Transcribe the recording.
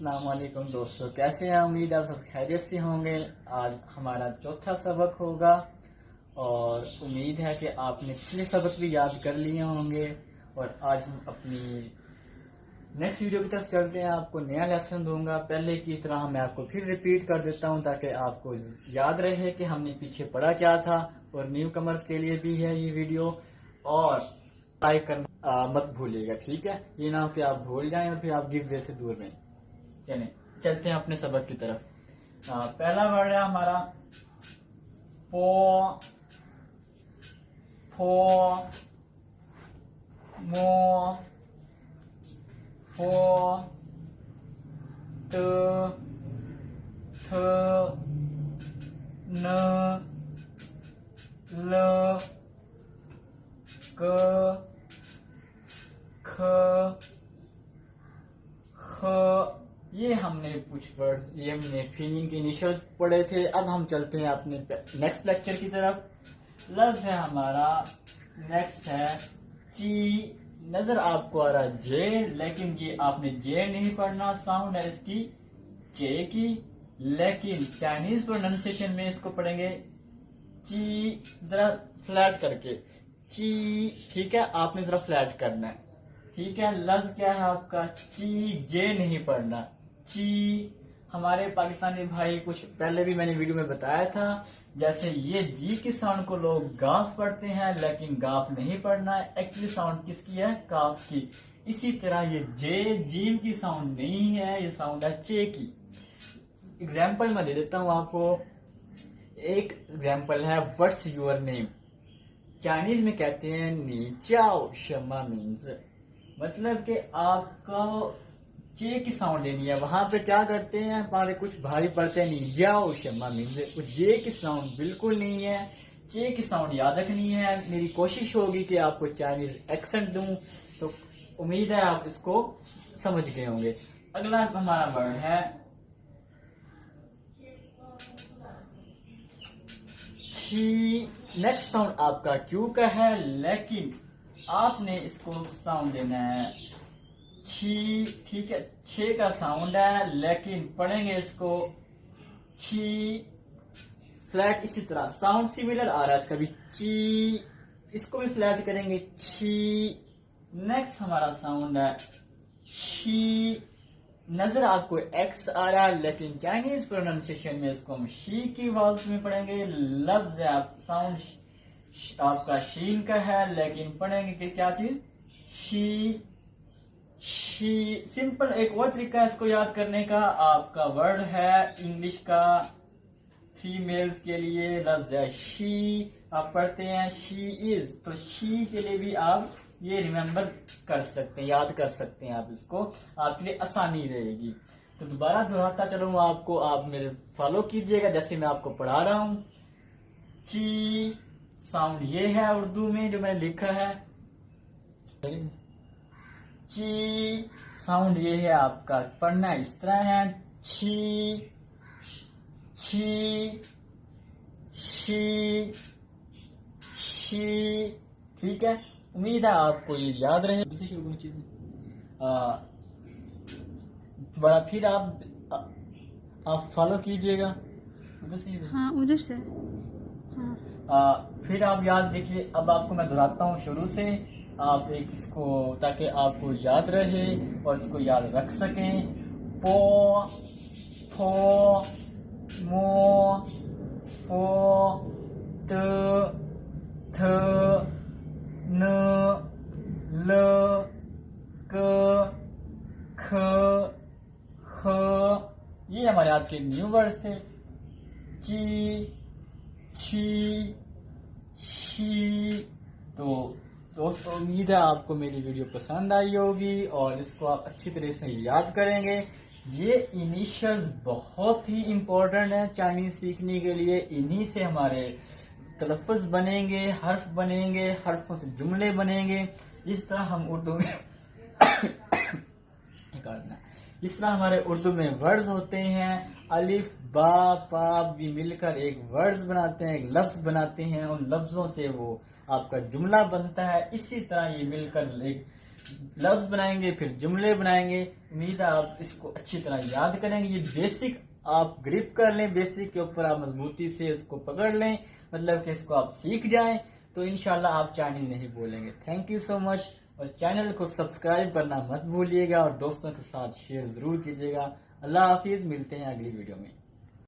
अस्सलाम वालेकुम दोस्तों, कैसे हैं? उम्मीद है आप सब खैरियत से होंगे। आज हमारा चौथा सबक होगा और उम्मीद है कि आपने पिछले सबक भी याद कर लिए होंगे। और आज हम अपनी नेक्स्ट वीडियो की तरफ चलते हैं। आपको नया लेसन दूंगा, पहले की तरह मैं आपको फिर रिपीट कर देता हूं ताकि आपको याद रहे कि हमने पीछे पढ़ा क्या था। और न्यू कमर्स के लिए भी है ये वीडियो, और लाइक करना मत भूलिएगा, ठीक है? ये ना हो कि आप भूल जाएं और फिर आप गिव वे से दूर रहें। चलें चलते हैं अपने सबक की तरफ। पहला वर्ड है हमारा पो, फो, मो, फो, त, थ, न, ल, क, ख, ख। ये हमने कुछ वर्ड्स, ये हमने फीलिंग के इनिशियल्स पढ़े थे। अब हम चलते हैं अपने नेक्स्ट लेक्चर की तरफ। लफ्ज है हमारा नेक्स्ट है ची। नजर आपको आ रहा है जे, लेकिन ये आपने जे नहीं पढ़ना, साउंड है इसकी चे की, लेकिन चाइनीज प्रोनाउंसिएशन में इसको पढ़ेंगे ची, जरा फ्लैट करके ची, ठीक है? आपने जरा फ्लैट करना है, ठीक है? लफ्ज क्या है आपका ची, जे नहीं पढ़ना, ची। हमारे पाकिस्तानी भाई कुछ पहले भी मैंने वीडियो में बताया था, जैसे ये जी की साउंड को लोग गाफ पढ़ते हैं, लेकिन गाफ नहीं पढ़ना है। एक्चुअली साउंड किसकी है? काफ की। इसी तरह ये जे जीम की साउंड नहीं है, ये साउंड है चे की। एग्जाम्पल मैं दे देता हूँ आपको। एक एग्जाम्पल है व्हाट्स योर नेम। चाइनीज में कहते हैं नी चाओ शमा, मीन्स मतलब कि आपको चे की साउंड लेनी है। वहां पे क्या करते हैं हमारे कुछ भाई पढ़ते हैं नी जाओ शमा, मीन्स जे की साउंड बिल्कुल नहीं है, चे की साउंड याद रखनी है। मेरी कोशिश होगी कि आपको चाइनीज एक्सेंट दूं, तो उम्मीद है आप इसको समझ गए होंगे। अगला हमारा वर्ड है छी। नेक्स्ट साउंड आपका क्यू का है, लेकिन आपने इसको साउंड देना है छी, ठीक है? छे का साउंड है, लेकिन पढ़ेंगे इसको छी फ्लैट। इसी तरह साउंड सिमिलर आ रहा है इसका भी ची, इसको भी फ्लैट करेंगे छी। नेक्स्ट हमारा साउंड है शी। नजर आपको एक्स आ रहा है, लेकिन चाइनीज प्रोनाउंसिएशन में इसको हम शी की आवाज में पढ़ेंगे। लफ्ज है आप साउंड आपका शीन का है, लेकिन पढ़ेंगे कि क्या चीज? She, she. सिंपल एक और तरीका है इसको याद करने का। आपका वर्ड है इंग्लिश का फीमेल्स के लिए, लफ्ज है शी। आप पढ़ते हैं शी इज, तो शी के लिए भी आप ये रिमेम्बर कर सकते हैं, याद कर सकते हैं आप इसको, आपके लिए आसानी रहेगी। तो दोबारा दोहराता चलूँ आपको, आप मेरे फॉलो कीजिएगा जैसे मैं आपको पढ़ा रहा हूँ। ची साउंड ये है उर्दू में जो मैंने लिखा है, ची साउंड ये है आपका, पढ़ना इस तरह है छी, छी, शी, शी, ठीक है? उम्मीद है आपको ये याद रहे। बड़ा फिर आप फॉलो कीजिएगा उधर से। हाँ, उधर से। हाँ। फिर आप याद देखिए। अब आपको मैं दोहराता हूँ शुरू से, आप एक इसको, ताकि आपको याद रहे और इसको याद रख सकें। पो, फो, मो, फो, त, थ, न, ल, क, ख, ख। ये हमारे आज के न्यू वर्ड्स थे। ची, छी, शी। तो दोस्तों उम्मीद है आपको मेरी वीडियो पसंद आई होगी और इसको आप अच्छी तरह से याद करेंगे। ये इनिशियल्स बहुत ही इम्पोर्टेंट है चाइनीज सीखने के लिए। इन्हीं से हमारे तलफ़्फ़ुज़ बनेंगे, हर्फ बनेंगे, हर्फों से जुमले बनेंगे। इस तरह हम उर्दू में इस तरह हमारे उर्दू में वर्ड्स होते हैं। अलिफ बा पा भी मिलकर एक वर्ड्स बनाते हैं, एक लफ्ज बनाते हैं। उन लफ्जों से वो आपका जुमला बनता है। इसी तरह ये मिलकर एक लफ्ज बनाएंगे, फिर जुमले बनाएंगे। उम्मीद है आप इसको अच्छी तरह याद करेंगे। ये बेसिक आप ग्रिप कर लें, बेसिक के ऊपर आप मजबूती से इसको पकड़ लें, मतलब कि इसको आप सीख जाएं, तो इंशाल्लाह आप चाइनीज नहीं बोलेंगे। थैंक यू सो मच, और चैनल को सब्सक्राइब करना मत भूलिएगा और दोस्तों के साथ शेयर जरूर कीजिएगा। अल्लाह हाफिज, मिलते हैं अगली वीडियो में।